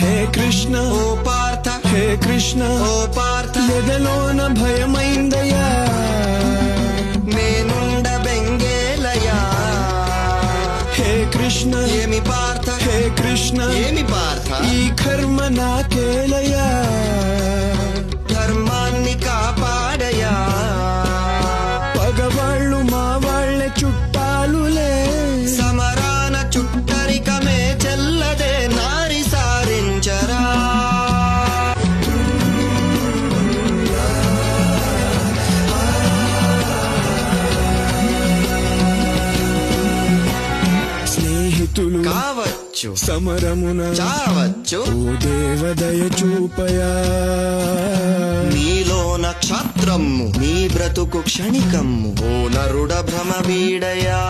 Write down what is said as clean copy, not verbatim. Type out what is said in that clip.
హే కృష్ణ ఓ పార్థ హే కృష్ణ ఓ పార్థ ఎదలోన భయమైందయ్యా నేనుండ బెంగేలయా హే కృష్ణ ఏమి పార్థ హే కృష్ణ ఏమి పార్థ ఈ కర్మ నాకేలయ్యా ధర్మాన్ని కాపాడయా పగవాళ్ళు మా వాళ్ళే చుట్టాలులే సమరాన చుట్టరికమే చెల్లదే నారి సారించరా స్నేహితులు కావచ్చు సమరమున చావచ్చు ఓ దేవదయ చూపయా నీలో నక్షత్రము నీ బ్రతుకు క్షణికమ్ము ఓ నరుడ భ్రమ వీడయా